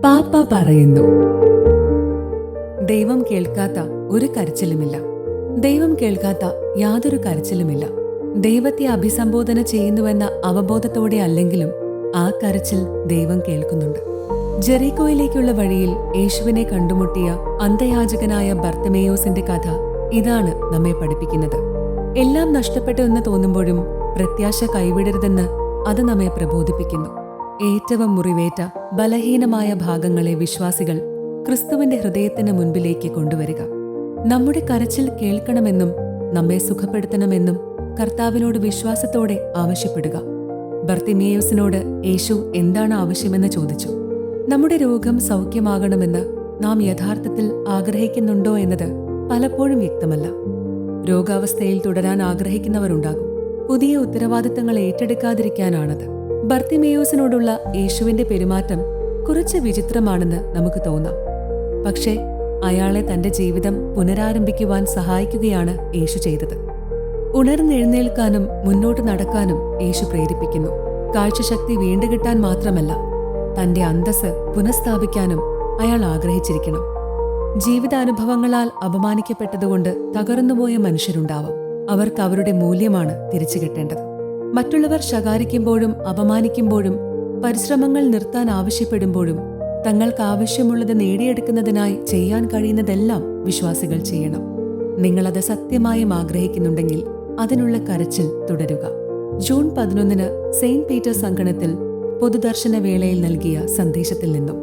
പാപ്പ പറയുന്നു, ദൈവം കേൾക്കാത്ത ഒരു കരച്ചിലുമില്ല. ദൈവം കേൾക്കാത്ത യാതൊരു കരച്ചിലുമില്ല. ദൈവത്തെ അഭിസംബോധന ചെയ്യുന്നുവെന്ന അവബോധത്തോടെ അല്ലെങ്കിലും ആ കരച്ചിൽ ദൈവം കേൾക്കുന്നുണ്ട്. ജെറീക്കോയിലേക്കുള്ള വഴിയിൽ യേശുവിനെ കണ്ടുമുട്ടിയ അന്ധയാചകനായ ബർത്തമേയോസിന്റെ കഥ ഇതാണ് നമ്മെ പഠിപ്പിക്കുന്നത്. എല്ലാം നഷ്ടപ്പെട്ടു എന്ന് തോന്നുമ്പോഴും പ്രത്യാശ കൈവിടരുതെന്ന് അത് നമ്മെ പ്രബോധിപ്പിക്കുന്നു. ഏറ്റവും മുറിവേറ്റ ബലഹീനമായ ഭാഗങ്ങളെ വിശ്വാസികൾ ക്രിസ്തുവിന്റെ ഹൃദയത്തിന് മുൻപിലേക്ക് കൊണ്ടുവരിക. നമ്മുടെ കരച്ചിൽ കേൾക്കണമെന്നും നമ്മെ സുഖപ്പെടുത്തണമെന്നും കർത്താവിനോട് വിശ്വാസത്തോടെ ആവശ്യപ്പെടുക. ബർത്തിമേയോസിനോട് യേശു എന്താണ് ആവശ്യമെന്ന് ചോദിച്ചു. നമ്മുടെ രോഗം സൗഖ്യമാകണമെന്ന് നാം യഥാർത്ഥത്തിൽ ആഗ്രഹിക്കുന്നുണ്ടോ എന്നത് പലപ്പോഴും വ്യക്തമല്ല. രോഗാവസ്ഥയിൽ തുടരാൻ ആഗ്രഹിക്കുന്നവരുണ്ടാകും. പുതിയ ഉത്തരവാദിത്തങ്ങൾ ഏറ്റെടുക്കാതിരിക്കാനാണത്. ബർത്തിമേയോസിനോടുള്ള യേശുവിന്റെ പെരുമാറ്റം കുറച്ച് വിചിത്രമാണെന്ന് നമുക്ക് തോന്നാം. പക്ഷേ അയാളെ തന്റെ ജീവിതം പുനരാരംഭിക്കുവാൻ സഹായിക്കുകയാണ് യേശു ചെയ്തത്. ഉണർന്നെഴുന്നേൽക്കാനും മുന്നോട്ട് നടക്കാനും യേശു പ്രേരിപ്പിക്കുന്നു. കാഴ്ചശക്തി വീണ്ടുകിട്ടാൻ മാത്രമല്ല, തന്റെ അന്തസ്സ് പുനഃസ്ഥാപിക്കാനും അയാൾ ആഗ്രഹിച്ചിരിക്കണം. ജീവിതാനുഭവങ്ങളാൽ അപമാനിക്കപ്പെട്ടതുകൊണ്ട് തകർന്നുപോയ മനുഷ്യരുണ്ടാവും. അവർക്ക് അവരുടെ മൂല്യമാണ് തിരിച്ചു കിട്ടേണ്ടത്. മറ്റുള്ളവർ ശകാരിക്കുമ്പോഴും അപമാനിക്കുമ്പോഴും പരിശ്രമങ്ങൾ നിർത്താൻ ആവശ്യപ്പെടുമ്പോഴും തങ്ങൾക്ക് ആവശ്യമുള്ളത് നേടിയെടുക്കുന്നതിനായി ചെയ്യാൻ കഴിയുന്നതെല്ലാം വിശ്വാസികൾ ചെയ്യണം. നിങ്ങളത് സത്യമായും ആഗ്രഹിക്കുന്നുണ്ടെങ്കിൽ അതിനുള്ള കരച്ചിൽ തുടരുക. ജൂൺ 11 സെയിന്റ് പീറ്റേഴ്സ് അങ്കണത്തിൽ പൊതുദർശന വേളയിൽ നൽകിയ സന്ദേശത്തിൽ നിന്നും.